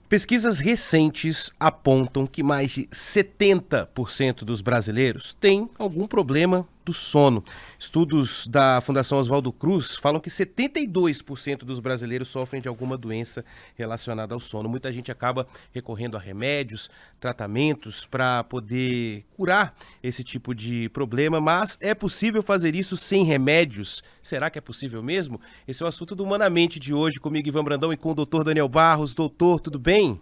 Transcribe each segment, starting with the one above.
Pesquisas recentes apontam que mais de 70% dos brasileiros têm algum problema do sono. Estudos da Fundação Oswaldo Cruz falam que 72% dos brasileiros sofrem de alguma doença relacionada ao sono. Muita gente acaba recorrendo a remédios, tratamentos para poder curar esse tipo de problema, mas é possível fazer isso sem remédios? Será que é possível mesmo? Esse é o assunto do Humanamente de hoje, comigo Ivan Brandão e com o doutor Daniel Barros. Doutor, tudo bem?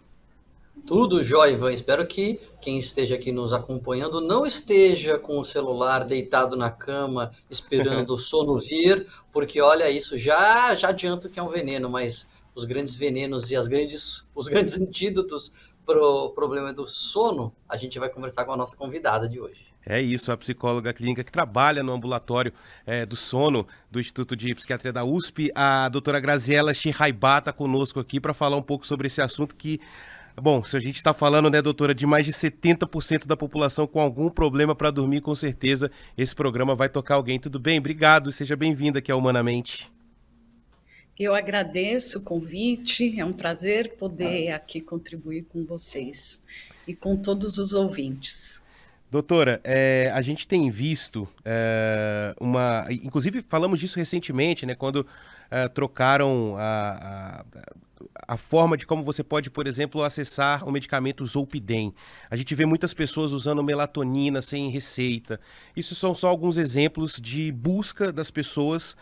Tudo jóia, Ivan. Espero que quem esteja aqui nos acompanhando não esteja com o celular deitado na cama esperando o sono vir, porque olha, isso já adianto que é um veneno, mas os grandes venenos e os grandes antídotos para o problema do sono, a gente vai conversar com a nossa convidada de hoje. É isso, a psicóloga clínica que trabalha no ambulatório do sono do Instituto de Psiquiatria da USP, a doutora Graziela Chirraibá está conosco aqui para falar um pouco sobre esse assunto que, bom, se a gente está falando, né, doutora, de mais de 70% da população com algum problema para dormir, com certeza esse programa vai tocar alguém. Tudo bem? Obrigado, seja bem-vinda aqui ao Humanamente. Eu agradeço o convite, é um prazer poder aqui contribuir com vocês e com todos os ouvintes. Doutora, a gente tem visto inclusive falamos disso recentemente, né, quando trocaram a forma de como você pode, por exemplo, acessar o medicamento Zolpidem. A gente vê muitas pessoas usando melatonina sem receita. Isso são só alguns exemplos de busca das pessoas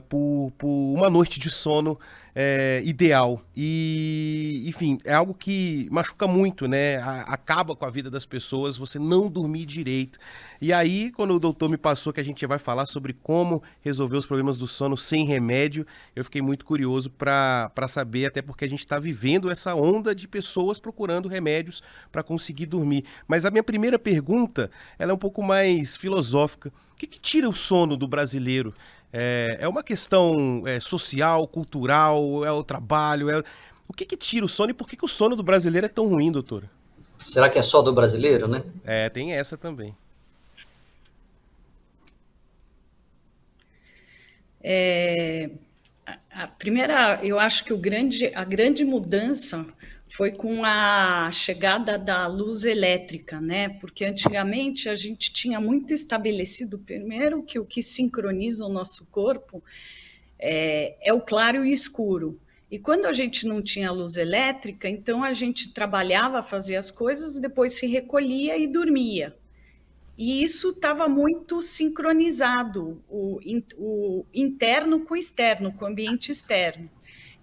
por uma noite de sono ideal. E, enfim, é algo que machuca muito, né? Acaba com a vida das pessoas, você não dormir direito. E aí, quando o doutor me passou que a gente vai falar sobre como resolver os problemas do sono sem remédio, eu fiquei muito curioso para saber, até porque a gente está vivendo essa onda de pessoas procurando remédios para conseguir dormir. Mas a minha primeira pergunta, ela é um pouco mais filosófica. O que tira o sono do brasileiro? É uma questão social, cultural, é o trabalho? O que tira o sono e por que o sono do brasileiro é tão ruim, doutora? Será que é só do brasileiro, né? Tem essa também. A primeira, eu acho que a grande mudança foi com a chegada da luz elétrica, né? Porque antigamente a gente tinha muito estabelecido, primeiro, que o que sincroniza o nosso corpo é o claro e o escuro. E quando a gente não tinha luz elétrica, então a gente trabalhava, fazia as coisas, depois se recolhia e dormia. E isso estava muito sincronizado, o interno com o externo, com o ambiente externo.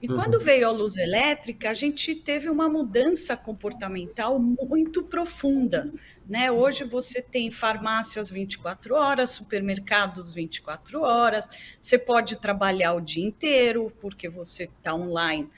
E quando veio a luz elétrica, a gente teve uma mudança comportamental muito profunda, né? Hoje você tem farmácias 24 horas, supermercados 24 horas, você pode trabalhar o dia inteiro, porque você está online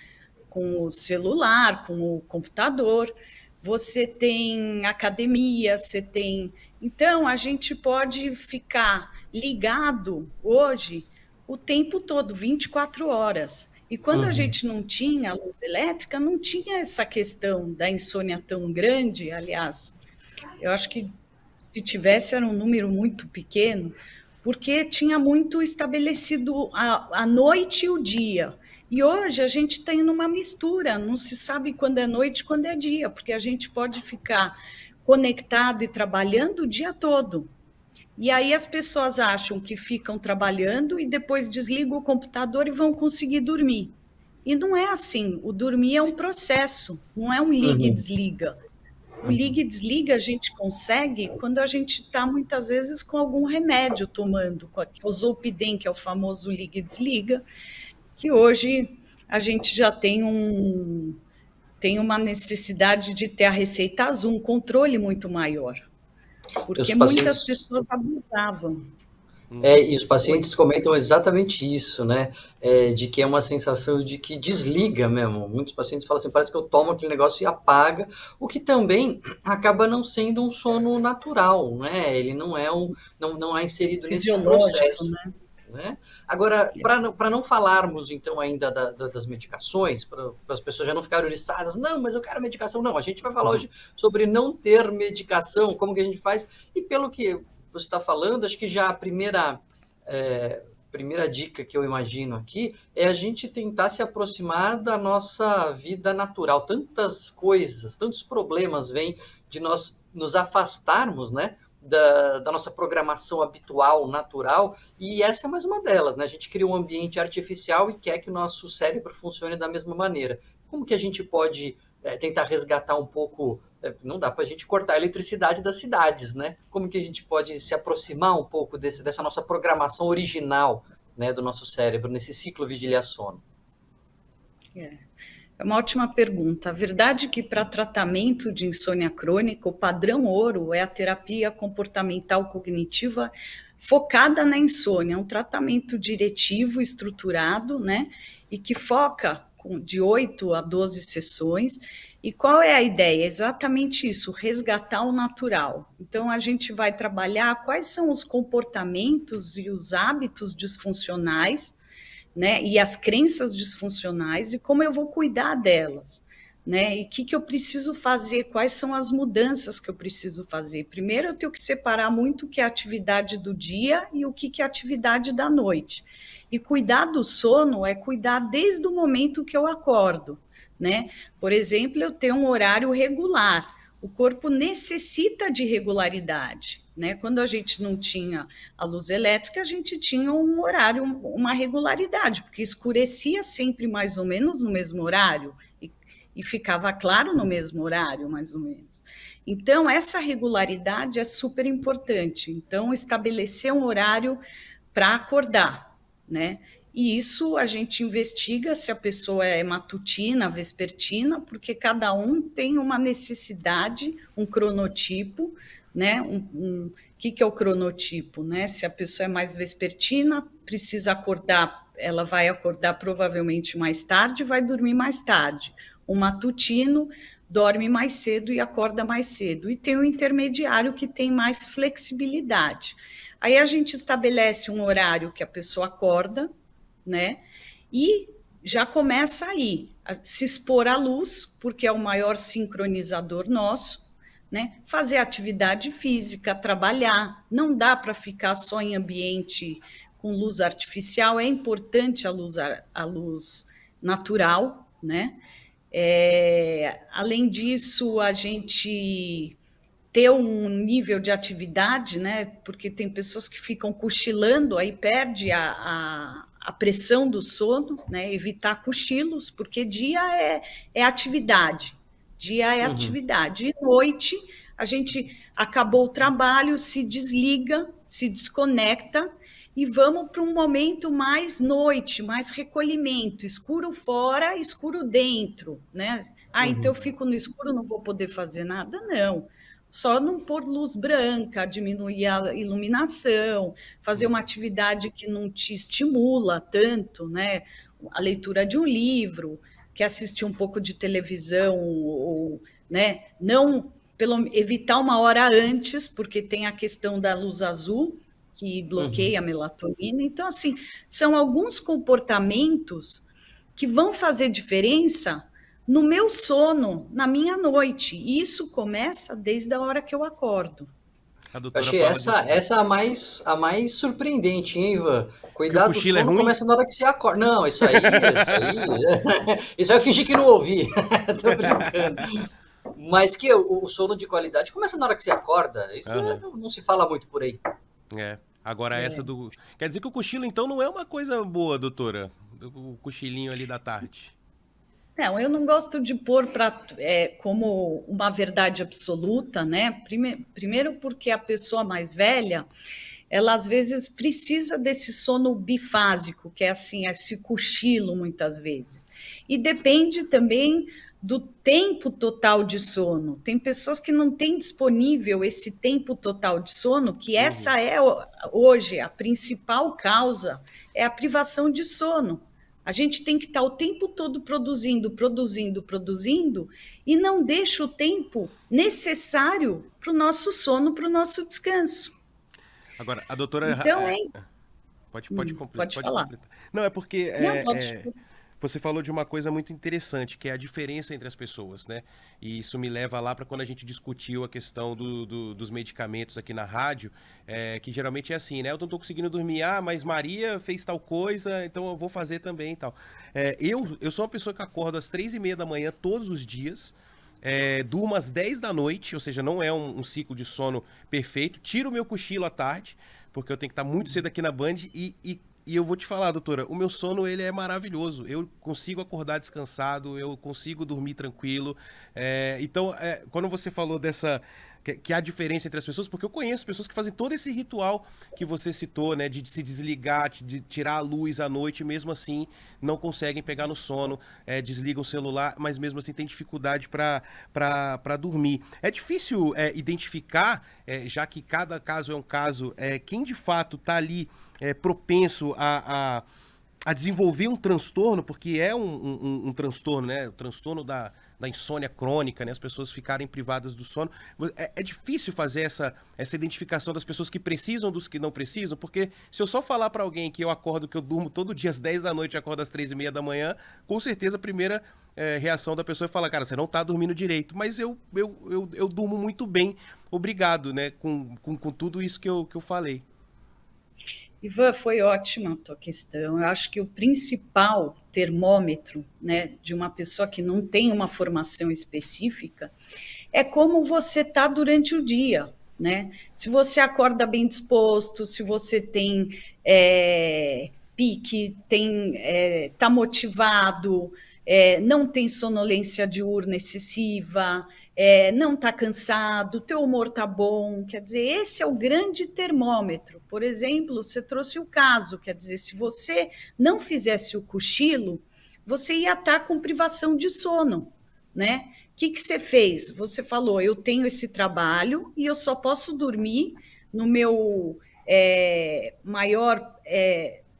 com o celular, com o computador, você tem academia, você tem... Então, a gente pode ficar ligado hoje o tempo todo, 24 horas. E quando a gente não tinha luz elétrica, não tinha essa questão da insônia tão grande. Aliás, eu acho que se tivesse era um número muito pequeno, porque tinha muito estabelecido a noite e o dia. E hoje a gente tem uma mistura, não se sabe quando é noite e quando é dia, porque a gente pode ficar conectado e trabalhando o dia todo. E aí as pessoas acham que ficam trabalhando e depois desligam o computador e vão conseguir dormir. E não é assim. O dormir é um processo, não é um liga e desliga. O liga e desliga a gente consegue quando a gente está, muitas vezes, com algum remédio tomando, o Zolpidem, que é o famoso liga e desliga, que hoje a gente já tem uma necessidade de ter a receita azul, um controle muito maior, Os porque muitas pacientes pessoas abusavam. E os pacientes comentam exatamente isso, né? De que é uma sensação de que desliga mesmo. Muitos pacientes falam assim, parece que eu tomo aquele negócio e apaga, o que também acaba não sendo um sono natural, né? Ele não é inserido nesse Fisiológico, processo. né? Né? Agora, para não falarmos então ainda das medicações, para as pessoas já não ficarem oriçadas, não, mas eu quero medicação. Não, a gente vai falar hoje sobre não ter medicação, como que a gente faz, e pelo que você está falando, acho que já a primeira primeira dica que eu imagino aqui é a gente tentar se aproximar da nossa vida natural. Tantas coisas, tantos problemas vêm de nós nos afastarmos, né, da nossa programação habitual, natural, e essa é mais uma delas, né? A gente cria um ambiente artificial e quer que o nosso cérebro funcione da mesma maneira. Como que a gente pode tentar resgatar um pouco? Não dá para a gente cortar a eletricidade das cidades, né? Como que a gente pode se aproximar um pouco dessa nossa programação original, né, do nosso cérebro, nesse ciclo vigília-sono? É uma ótima pergunta. A verdade é que para tratamento de insônia crônica, o padrão ouro é a terapia comportamental cognitiva focada na insônia, um tratamento diretivo, estruturado, né? E que foca de 8 a 12 sessões. E qual é a ideia? É exatamente isso, resgatar o natural. Então, a gente vai trabalhar quais são os comportamentos e os hábitos disfuncionais, né, e as crenças disfuncionais e como eu vou cuidar delas, né? E o que eu preciso fazer, quais são as mudanças que eu preciso fazer. Primeiro, eu tenho que separar muito o que é a atividade do dia e o que é a atividade da noite. E cuidar do sono é cuidar desde o momento que eu acordo, né? Por exemplo, eu tenho um horário regular. O corpo necessita de regularidade, né? Quando a gente não tinha a luz elétrica, a gente tinha um horário, uma regularidade, porque escurecia sempre mais ou menos no mesmo horário e ficava claro no mesmo horário, mais ou menos. Então, essa regularidade é super importante. Então, estabelecer um horário para acordar, né? E isso a gente investiga se a pessoa é matutina, vespertina, porque cada um tem uma necessidade, um cronotipo, né? Que é o cronotipo, né? Se a pessoa é mais vespertina, precisa acordar, ela vai acordar provavelmente mais tarde, vai dormir mais tarde. O matutino dorme mais cedo e acorda mais cedo. E tem o intermediário que tem mais flexibilidade. Aí a gente estabelece um horário que a pessoa acorda, né? E já começa aí a se expor à luz, porque é o maior sincronizador nosso, né? Fazer atividade física, trabalhar. Não dá para ficar só em ambiente com luz artificial, é importante a luz natural, né? Além disso, a gente ter um nível de atividade, né? Porque tem pessoas que ficam cochilando, aí perde a pressão do sono, né? Evitar cochilos, porque dia é atividade, dia é atividade. E noite, a gente acabou o trabalho, se desliga, se desconecta e vamos para um momento mais noite, mais recolhimento, escuro fora, escuro dentro, né? Então eu fico no escuro, não vou poder fazer nada? Não. Só não pôr luz branca, diminuir a iluminação, fazer uma atividade que não te estimula tanto, né? A leitura de um livro, que assistir um pouco de televisão, ou, né? Não evitar uma hora antes, porque tem a questão da luz azul, que bloqueia a melatonina. Então, assim, são alguns comportamentos que vão fazer diferença no meu sono, na minha noite. E isso começa desde a hora que eu acordo. Eu achei essa a mais surpreendente, hein, Ivan? Que o Cuidar do cochilo é sono ruim? começa na hora que você acorda. Não, isso aí eu fingi que não ouvi. Tô brincando. Mas que o sono de qualidade começa na hora que você acorda. Isso não se fala muito por aí. Agora essa do... Quer dizer que o cochilo, então, não é uma coisa boa, doutora? O cochilinho ali da tarde. Não, eu não gosto de pôr como uma verdade absoluta, né? Primeiro porque a pessoa mais velha, ela às vezes precisa desse sono bifásico, que é assim, esse cochilo muitas vezes. E depende também do tempo total de sono. Tem pessoas que não têm disponível esse tempo total de sono, que essa é hoje a principal causa, é a privação de sono. A gente tem que estar o tempo todo produzindo, e não deixa o tempo necessário para o nosso sono, para o nosso descanso. Agora, a doutora... Então, Pode pode falar. completar. Não, é porque... Não, pode. você falou de uma coisa muito interessante, que é a diferença entre as pessoas, né? E isso me leva lá para quando a gente discutiu a questão dos medicamentos aqui na rádio, que geralmente é assim, né? Eu não tô conseguindo dormir, mas Maria fez tal coisa, então eu vou fazer também e tal. Eu sou uma pessoa que acordo às 3:30 da manhã todos os dias, durmo às 10 da noite, ou seja, não é um ciclo de sono perfeito, tiro o meu cochilo à tarde, porque eu tenho que estar muito cedo aqui na Band e eu vou te falar, doutora, o meu sono ele é maravilhoso. Eu consigo acordar descansado, eu consigo dormir tranquilo. Então, quando você falou dessa que há diferença entre as pessoas, porque eu conheço pessoas que fazem todo esse ritual que você citou, né, de se desligar, de tirar a luz à noite, e mesmo assim não conseguem pegar no sono, desligam o celular, mas mesmo assim tem dificuldade para dormir. É difícil identificar, já que cada caso é um caso, quem de fato está ali propenso a desenvolver um transtorno, porque é um transtorno, né? O transtorno da insônia crônica, né? As pessoas ficarem privadas do sono. É difícil fazer essa identificação das pessoas que precisam dos que não precisam, porque se eu só falar para alguém que eu durmo todo dia às 10 da noite e acordo às 3:30 da manhã, com certeza a primeira reação da pessoa é falar, cara, você não tá dormindo direito. Mas eu durmo muito bem, obrigado, né? Com tudo isso que eu falei. Ivan, foi ótima a tua questão. Eu acho que o principal termômetro, né, de uma pessoa que não tem uma formação específica é como você está durante o dia, né? Se você acorda bem disposto, se você tem pique, está motivado, não tem sonolência diurna excessiva, não está cansado, teu humor está bom, quer dizer, esse é o grande termômetro. Por exemplo, você trouxe o caso, quer dizer, se você não fizesse o cochilo, você ia estar com privação de sono, né? O que você fez? Você falou, eu tenho esse trabalho e eu só posso dormir no meu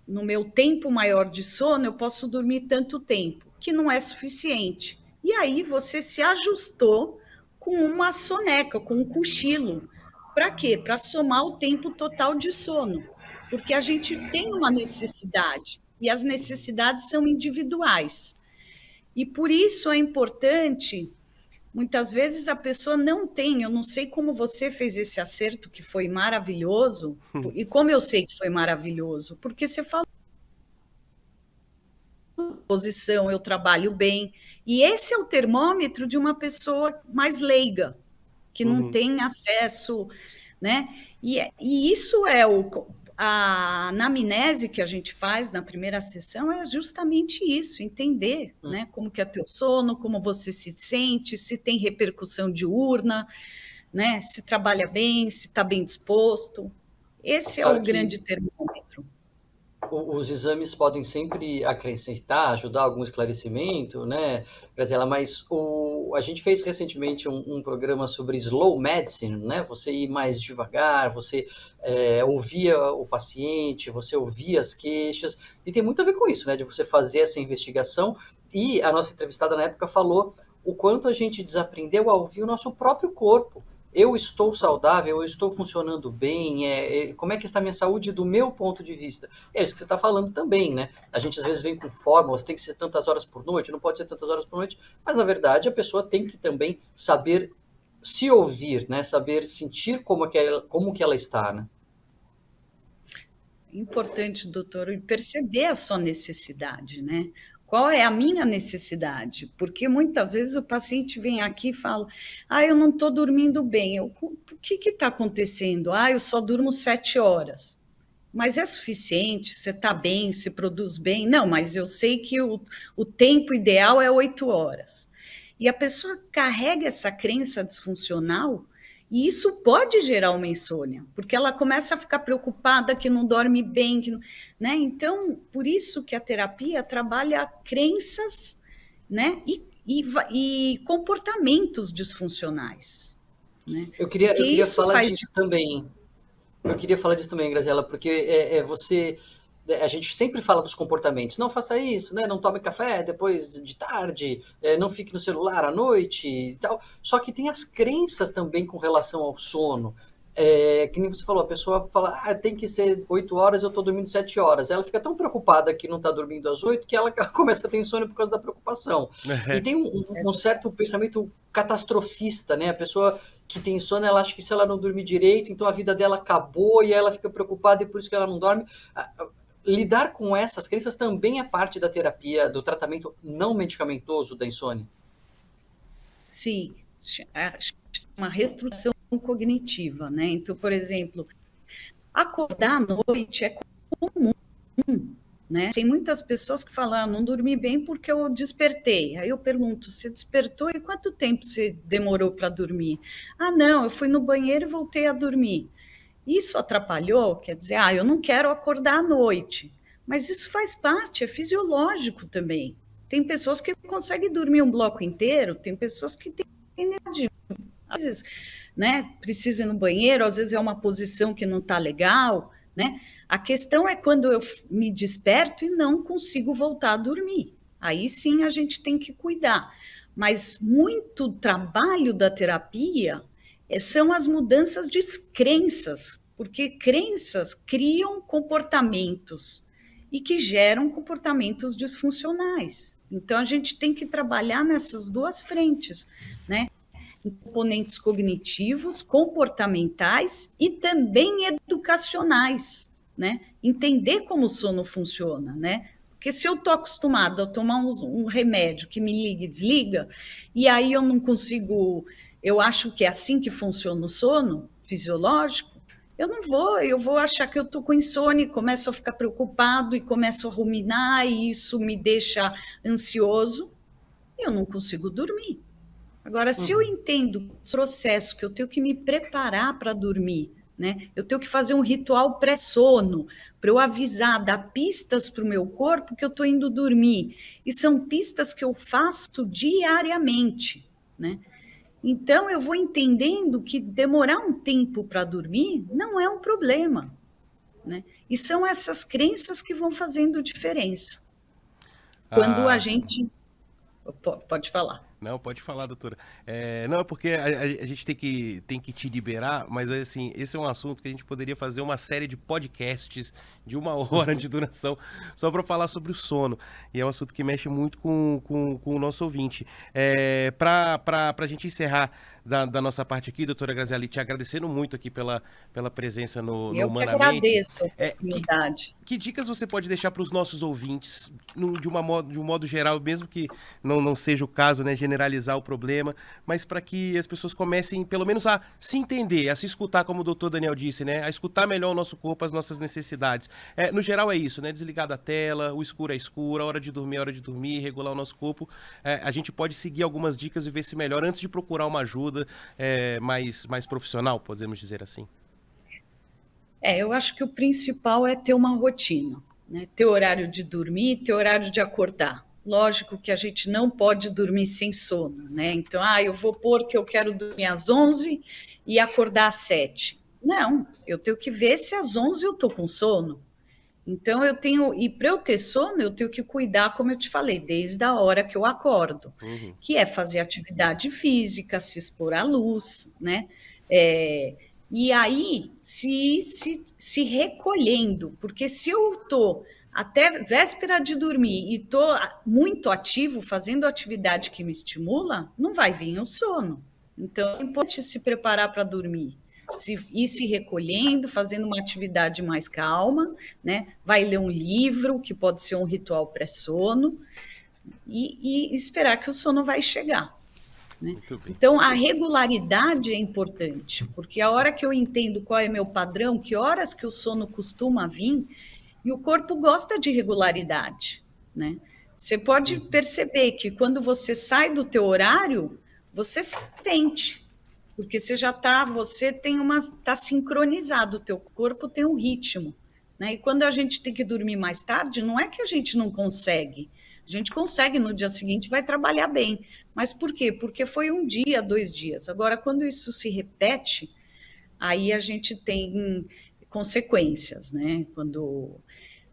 no meu tempo maior de sono, eu posso dormir tanto tempo, que não é suficiente. E aí você se ajustou com uma soneca, com um cochilo. Para quê? Para somar o tempo total de sono. Porque a gente tem uma necessidade, e as necessidades são individuais. E por isso é importante, muitas vezes a pessoa não tem, eu não sei como você fez esse acerto, que foi maravilhoso, e como eu sei que foi maravilhoso, porque você falou, posição, eu trabalho bem, e esse é o termômetro de uma pessoa mais leiga, que não tem acesso, né? E isso é a anamnese que a gente faz na primeira sessão é justamente isso, entender, né, como que é teu sono, como você se sente, se tem repercussão diurna, né, se trabalha bem, se está bem disposto. Esse é o grande termômetro. Os exames podem sempre acrescentar, ajudar algum esclarecimento, né, Graziela? Mas a gente fez recentemente um programa sobre slow medicine, né? Você ir mais devagar, você ouvia o paciente, você ouvia as queixas, e tem muito a ver com isso, né? De você fazer essa investigação. E a nossa entrevistada na época falou o quanto a gente desaprendeu a ouvir o nosso próprio corpo. Eu estou saudável, eu estou funcionando bem, como é que está a minha saúde do meu ponto de vista? É isso que você está falando também, né? A gente às vezes vem com fórmulas, tem que ser tantas horas por noite, não pode ser tantas horas por noite, mas na verdade a pessoa tem que também saber se ouvir, né? Saber sentir como que ela está, né? Importante, doutor, perceber a sua necessidade, né? Qual é a minha necessidade? Porque muitas vezes o paciente vem aqui e fala: eu não estou dormindo bem. O que está acontecendo? Eu só durmo 7 horas. Mas é suficiente? Você está bem? Se produz bem? Não, mas eu sei que o tempo ideal é 8 horas. E a pessoa carrega essa crença disfuncional. E isso pode gerar uma insônia, porque ela começa a ficar preocupada que não dorme bem, né? Então, por isso que a terapia trabalha crenças, né? E comportamentos disfuncionais, né? Eu queria falar disso também. Eu queria falar disso também, Graziela, porque a gente sempre fala dos comportamentos. Não faça isso, né? Não tome café depois de tarde, não fique no celular à noite e tal. Só que tem as crenças também com relação ao sono. que nem você falou, a pessoa fala, tem que ser 8 horas, eu estou dormindo 7 horas. Ela fica tão preocupada que não está dormindo às 8 que ela começa a ter insônia por causa da preocupação. E tem um certo pensamento catastrofista, né? A pessoa que tem insônia, ela acha que se ela não dormir direito, então a vida dela acabou e ela fica preocupada e por isso que ela não dorme. Lidar com essas crenças também é parte da terapia, do tratamento não medicamentoso da insônia. Sim, é uma restrição cognitiva, né? Então, por exemplo, acordar à noite é comum, né? Tem muitas pessoas que falam, não dormi bem porque eu despertei. Aí eu pergunto, você despertou e quanto tempo você demorou para dormir? Não, eu fui no banheiro e voltei a dormir. Isso atrapalhou? Quer dizer, eu não quero acordar à noite. Mas isso faz parte, é fisiológico também. Tem pessoas que conseguem dormir um bloco inteiro, tem pessoas que têm energia. Às vezes, né, precisa ir no banheiro, às vezes é uma posição que não está legal, né? A questão é quando eu me desperto e não consigo voltar a dormir. Aí sim a gente tem que cuidar. Mas muito trabalho da terapia são as mudanças de crenças, porque crenças criam comportamentos e que geram comportamentos disfuncionais. Então a gente tem que trabalhar nessas duas frentes, né? Componentes cognitivos, comportamentais e também educacionais, né? Entender como o sono funciona, né? Porque se eu estou acostumado a tomar um remédio que me liga e desliga, e aí eu não consigo, eu acho que é assim que funciona o sono fisiológico, eu vou achar que eu estou com insônia, começo a ficar preocupado e começo a ruminar, e isso me deixa ansioso, e eu não consigo dormir. Agora, se eu entendo o processo que eu tenho que me preparar para dormir, né? Eu tenho que fazer um ritual pré-sono para eu avisar, dar pistas para o meu corpo que eu estou indo dormir. E são pistas que eu faço diariamente, né? Então, eu vou entendendo que demorar um tempo para dormir não é um problema, né? E são essas crenças que vão fazendo diferença. Quando a Ah, gente... Pode falar. não, pode falar, doutora. Não, é porque a gente tem que te liberar, mas assim, esse é um assunto que a gente poderia fazer uma série de podcasts de 1 hora de duração só para falar sobre o sono. E é um assunto que mexe muito com o nosso ouvinte. Para a gente encerrar da nossa parte aqui, doutora Graziali, te agradecendo muito aqui pela presença no Eu que Humanamente. agradeço a Que, oportunidade. que dicas você pode deixar para os nossos ouvintes, de um modo geral, mesmo que não seja o caso, né, generalizar o problema, mas para que as pessoas comecem, pelo menos, a se entender, a se escutar, como o doutor Daniel disse, né, a escutar melhor o nosso corpo, as nossas necessidades. No geral é isso, né, desligar da tela, o escuro é escuro, a hora de dormir é hora de dormir, regular o nosso corpo. A gente pode seguir algumas dicas e ver se melhora antes de procurar uma ajuda mais profissional, podemos dizer assim. Eu acho que o principal é ter uma rotina, né? Ter horário de dormir, ter horário de acordar. Lógico que a gente não pode dormir sem sono, né? Então, eu vou pôr que eu quero dormir às 11 e acordar às 7. Não, eu tenho que ver se às 11 eu estou com sono. Então, e para eu ter sono, eu tenho que cuidar, como eu te falei, desde a hora que eu acordo, Uhum. que é fazer atividade física, se expor à luz, né? E aí, se recolhendo, porque se eu estou até véspera de dormir e estou muito ativo, fazendo atividade que me estimula, não vai vir o sono. Então, é importante se preparar para dormir. Ir se recolhendo, fazendo uma atividade mais calma, né? Vai ler um livro, que pode ser um ritual pré-sono, e esperar que o sono vai chegar. Né? Muito bem. Então, a regularidade é importante, porque a hora que eu entendo qual é meu padrão, que horas que o sono costuma vir, e o corpo gosta de regularidade, né? Você pode perceber que quando você sai do teu horário, você sente, porque você está sincronizado, o teu corpo tem um ritmo, né? E quando a gente tem que dormir mais tarde, não é que a gente não consegue, a gente consegue no dia seguinte, vai trabalhar bem. Mas por quê? Porque foi 1 dia, 2 dias. Agora, quando isso se repete, aí a gente tem consequências, né?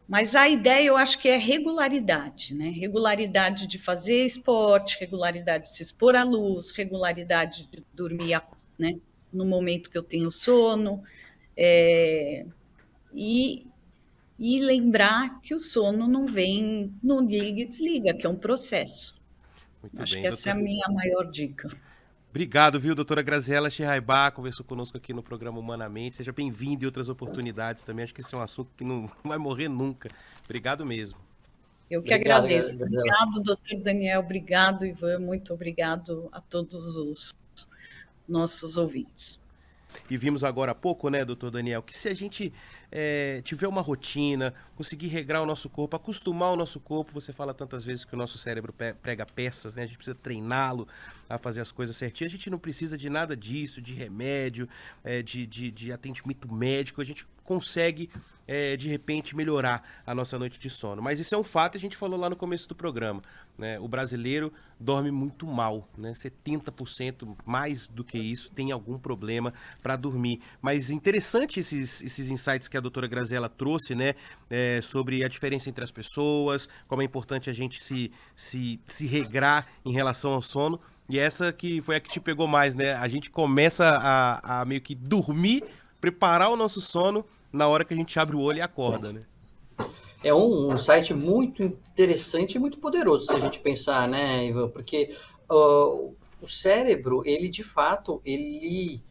Mas a ideia, eu acho que é regularidade, né? Regularidade de fazer esporte, regularidade de se expor à luz, regularidade de dormir, né? no momento que eu tenho sono, é, e, e lembrar que o sono não vem no liga e desliga, que é um processo. Muito Acho bem, que essa é a doutor. minha maior dica. Obrigado, viu, doutora Graziela Schirraibach, conversou conosco aqui no programa Humanamente. Seja bem-vindo em outras oportunidades também. Acho que esse é um assunto que não vai morrer nunca. Obrigado mesmo. Eu que Obrigado, agradeço. Gabriela. Obrigado, doutor Daniel. Obrigado, Ivan. Muito obrigado a todos os nossos ouvintes. E vimos agora há pouco, né, doutor Daniel, que se a gente tiver uma rotina, conseguir regrar o nosso corpo, acostumar o nosso corpo, você fala tantas vezes que o nosso cérebro prega peças, né? A gente precisa treiná-lo a fazer as coisas certinhas. A gente não precisa de nada disso, de remédio, de atendimento médico. A gente consegue, de repente, melhorar a nossa noite de sono. Mas isso é um fato, a gente falou lá no começo do programa, né? O brasileiro dorme muito mal, né? 70% mais do que isso tem algum problema para dormir. Mas interessante esses insights que a doutora Graziella trouxe, né? Sobre a diferença entre as pessoas, como é importante a gente se regrar em relação ao sono. E essa que foi a que te pegou mais, né? A gente começa a meio que dormir, preparar o nosso sono na hora que a gente abre o olho e acorda, né? É um site muito interessante e muito poderoso, se a gente pensar, né, Ivan? Porque o cérebro, ele de fato, ele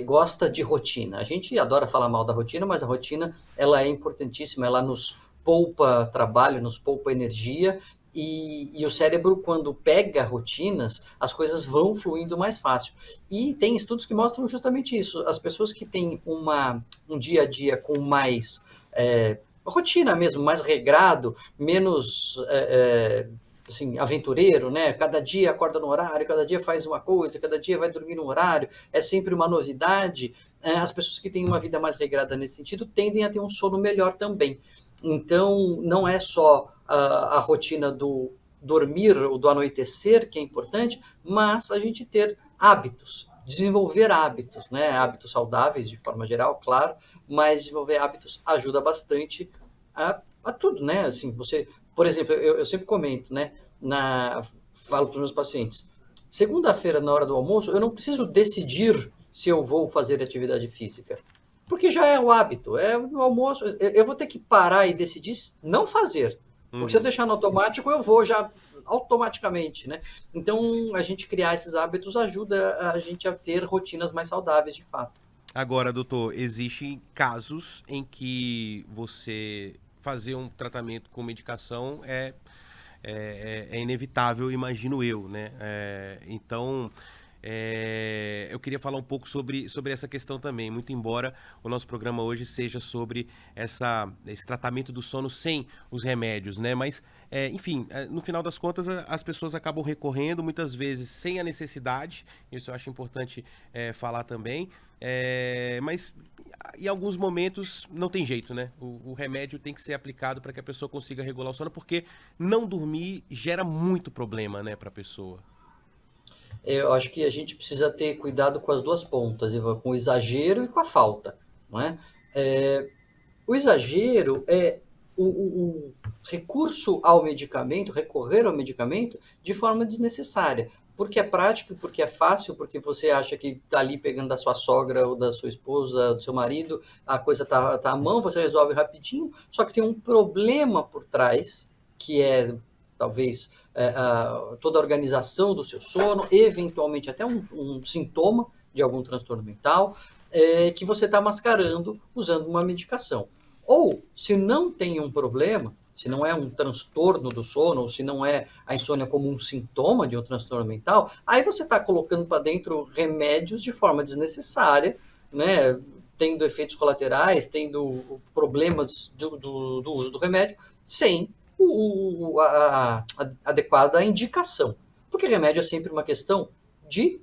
gosta de rotina. A gente adora falar mal da rotina, mas a rotina, ela é importantíssima, ela nos poupa trabalho, nos poupa energia, e o cérebro, quando pega rotinas, as coisas vão fluindo mais fácil. E tem estudos que mostram justamente isso. As pessoas que têm um dia a dia com mais rotina mesmo, mais regrado, menos assim, aventureiro, né? Cada dia acorda no horário, cada dia faz uma coisa, cada dia vai dormir no horário, é sempre uma novidade. As pessoas que têm uma vida mais regrada nesse sentido tendem a ter um sono melhor também. Então, não é só a rotina do dormir ou do anoitecer que é importante, mas a gente ter hábitos, desenvolver hábitos, né? Hábitos saudáveis de forma geral, claro, mas desenvolver hábitos ajuda bastante a tudo, né? Assim, você, por exemplo, eu sempre comento, né? Falo para os meus pacientes, segunda-feira, na hora do almoço, eu não preciso decidir se eu vou fazer atividade física, porque já é o hábito, é o almoço, eu vou ter que parar e decidir não fazer, porque se eu deixar no automático, eu vou já automaticamente, né? Então, a gente criar esses hábitos ajuda a gente a ter rotinas mais saudáveis, de fato. Agora, doutor, existem casos em que você fazer um tratamento com medicação é inevitável, imagino eu, né? Então, eu queria falar um pouco sobre essa questão também, muito embora o nosso programa hoje seja sobre esse tratamento do sono sem os remédios, né? Mas, enfim, no final das contas, as pessoas acabam recorrendo, muitas vezes sem a necessidade, isso eu acho importante falar também, mas em alguns momentos não tem jeito, né? O remédio tem que ser aplicado para que a pessoa consiga regular o sono, porque não dormir gera muito problema, né, para a pessoa. Eu acho que a gente precisa ter cuidado com as duas pontas, Ivan, com o exagero e com a falta, não é? O exagero é o recurso ao medicamento, recorrer ao medicamento de forma desnecessária, porque é prático, porque é fácil, porque você acha que está ali pegando da sua sogra ou da sua esposa, do seu marido, a coisa tá à mão, você resolve rapidinho, só que tem um problema por trás, que é talvez toda a organização do seu sono, eventualmente até um sintoma de algum transtorno mental, que você está mascarando usando uma medicação. Ou, se não tem um problema, se não é um transtorno do sono, ou se não é a insônia como um sintoma de um transtorno mental, aí você está colocando para dentro remédios de forma desnecessária, né? Tendo efeitos colaterais, tendo problemas do uso do remédio, sem a adequada indicação. Porque remédio é sempre uma questão de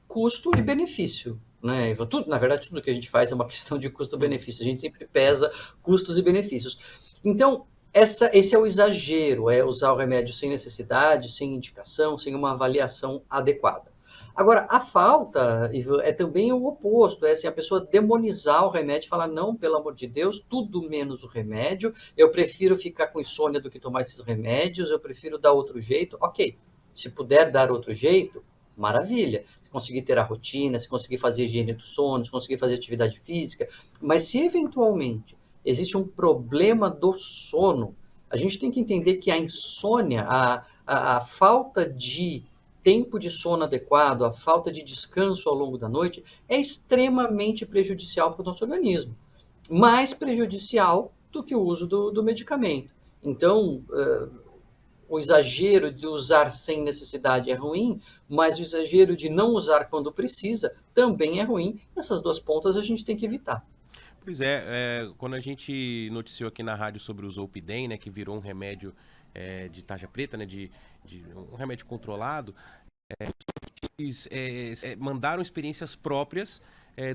custo e benefício. Né? Tudo, na verdade, tudo que a gente faz é uma questão de custo-benefício. A gente sempre pesa custos e benefícios. Então, esse é o exagero, é usar o remédio sem necessidade, sem indicação, sem uma avaliação adequada. Agora, a falta, Ivan, é também o oposto, é assim, a pessoa demonizar o remédio e falar, não, pelo amor de Deus, tudo menos o remédio, eu prefiro ficar com insônia do que tomar esses remédios, eu prefiro dar outro jeito. Ok, se puder dar outro jeito, maravilha. Se conseguir ter a rotina, se conseguir fazer higiene do sono, se conseguir fazer atividade física, mas se eventualmente existe um problema do sono, a gente tem que entender que a insônia, a falta de tempo de sono adequado, a falta de descanso ao longo da noite, é extremamente prejudicial para o nosso organismo. Mais prejudicial do que o uso do medicamento. Então, o exagero de usar sem necessidade é ruim, mas o exagero de não usar quando precisa também é ruim. Essas duas pontas a gente tem que evitar. Pois é, quando a gente noticiou aqui na rádio sobre o Zolpidem, né, que virou um remédio de tarja preta, né, de um remédio controlado, eles mandaram experiências próprias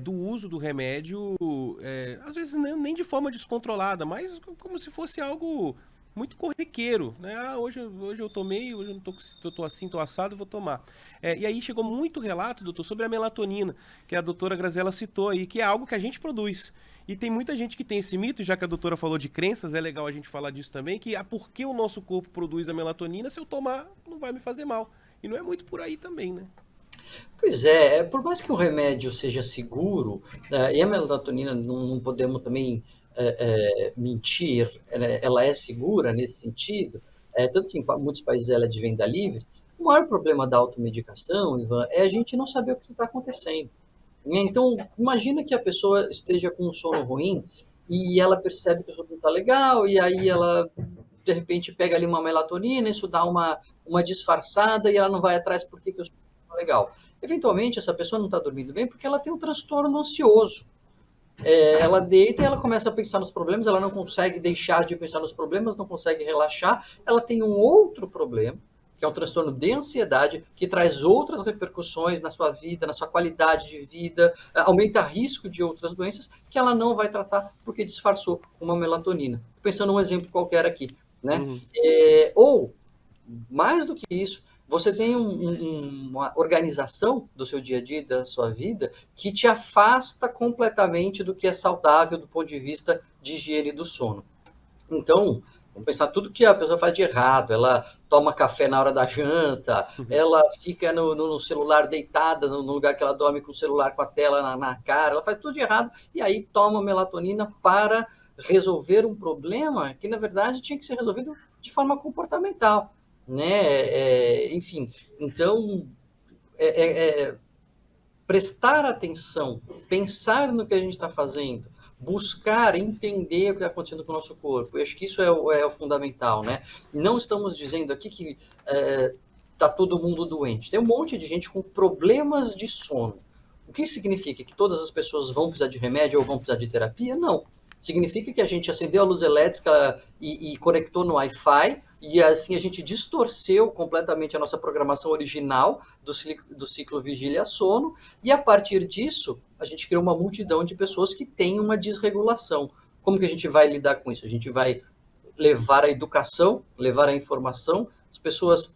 do uso do remédio, às vezes nem de forma descontrolada, mas como se fosse algo muito corriqueiro, né? Ah, hoje eu tomei, hoje eu não tô assim, tô assado, vou tomar. E aí chegou muito relato, doutor, sobre a melatonina, que a doutora Graziela citou aí, que é algo que a gente produz. E tem muita gente que tem esse mito, já que a doutora falou de crenças, é legal a gente falar disso também, que por que o nosso corpo produz a melatonina, se eu tomar, não vai me fazer mal. E não é muito por aí também, né? Pois é, por mais que o remédio seja seguro, e a melatonina não podemos também mentir, ela é segura nesse sentido, tanto que em muitos países ela é de venda livre. O maior problema da automedicação, Ivan, é a gente não saber o que está acontecendo. Então, imagina que a pessoa esteja com um sono ruim e ela percebe que o sono não está legal, e aí ela, de repente, pega ali uma melatonina, isso dá uma disfarçada e ela não vai atrás porque que o sono não está legal. Eventualmente, essa pessoa não está dormindo bem porque ela tem um transtorno ansioso. Ela deita e ela começa a pensar nos problemas, ela não consegue deixar de pensar nos problemas, não consegue relaxar, ela tem um outro problema, que é um transtorno de ansiedade, que traz outras repercussões na sua vida, na sua qualidade de vida, aumenta risco de outras doenças, que ela não vai tratar porque disfarçou uma melatonina. Pensando num exemplo qualquer aqui, né? Uhum. Ou, mais do que isso, você tem uma organização do seu dia a dia, da sua vida, que te afasta completamente do que é saudável do ponto de vista de higiene do sono. Então, vamos pensar tudo que a pessoa faz de errado. Ela toma café na hora da janta, ela fica no celular deitada, no lugar que ela dorme com o celular com a tela na cara, ela faz tudo de errado e aí toma melatonina para resolver um problema que, na verdade, tinha que ser resolvido de forma comportamental, né? Enfim, então, prestar atenção, pensar no que a gente está fazendo, buscar entender o que está acontecendo com o nosso corpo. Eu acho que isso é o fundamental, né? Não estamos dizendo aqui que está todo mundo doente. Tem um monte de gente com problemas de sono. O que significa? Que todas as pessoas vão precisar de remédio ou vão precisar de terapia? Não. Significa que a gente acendeu a luz elétrica e conectou no Wi-Fi, e assim a gente distorceu completamente a nossa programação original do ciclo vigília-sono, e a partir disso a gente criou uma multidão de pessoas que têm uma desregulação. Como que a gente vai lidar com isso? A gente vai levar a educação, levar a informação, as pessoas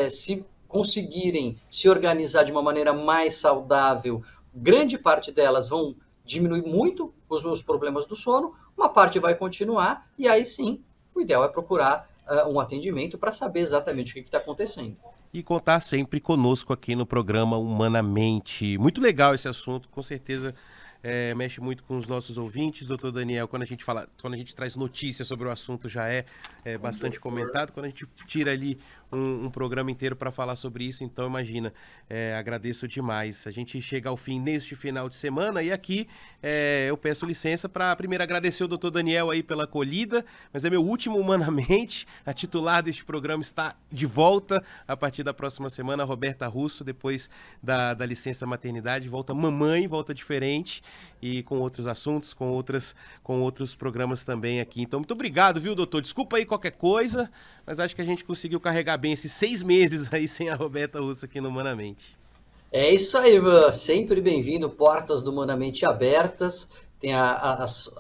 se conseguirem se organizar de uma maneira mais saudável, grande parte delas vão diminuir muito os problemas do sono, uma parte vai continuar, e aí sim, o ideal é procurar um atendimento para saber exatamente o que está acontecendo. E contar sempre conosco aqui no programa Humanamente. Muito legal esse assunto, com certeza mexe muito com os nossos ouvintes, doutor Daniel. Quando a gente traz notícias sobre o assunto, já é bastante comentado. Quando a gente tira ali um programa inteiro para falar sobre isso, então imagina, agradeço demais. A gente chega ao fim neste final de semana e aqui eu peço licença para primeiro agradecer o doutor Daniel aí pela acolhida, mas é meu último Humanamente. A titular deste programa está de volta a partir da próxima semana, a Roberta Russo, depois da licença maternidade, volta mamãe, volta diferente e com outros assuntos, com outros programas também aqui. Então, muito obrigado, viu, doutor? Desculpa aí qualquer coisa, mas acho que a gente conseguiu carregar bem esses 6 meses aí sem a Roberta Russo aqui no Humanamente. É isso aí, Ivan. Sempre bem-vindo, portas do Humanamente abertas. Tem as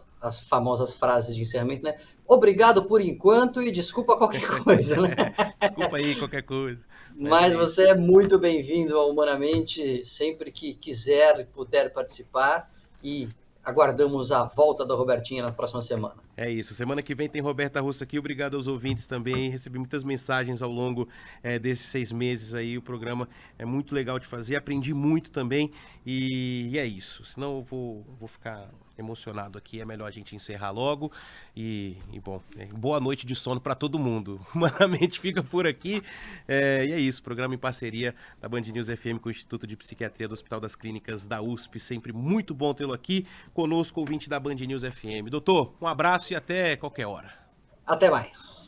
famosas frases de encerramento, né? Obrigado por enquanto e desculpa qualquer coisa, né? Desculpa aí qualquer coisa. Mas você é muito bem-vindo ao Humanamente, sempre que quiser e puder participar. E aguardamos a volta da Robertinha na próxima semana. É isso. Semana que vem tem Roberta Russo aqui. Obrigado aos ouvintes também. Recebi muitas mensagens ao longo desses 6 meses aí. O programa é muito legal de fazer. Aprendi muito também. E é isso. Senão eu vou ficar emocionado aqui. É melhor a gente encerrar logo. Bom, boa noite de sono para todo mundo. Humanamente fica por aqui. E é isso. Programa em parceria da Band News FM com o Instituto de Psiquiatria do Hospital das Clínicas da USP. Sempre muito bom tê-lo aqui conosco, ouvinte da Band News FM. Doutor, um abraço e até qualquer hora. Até mais.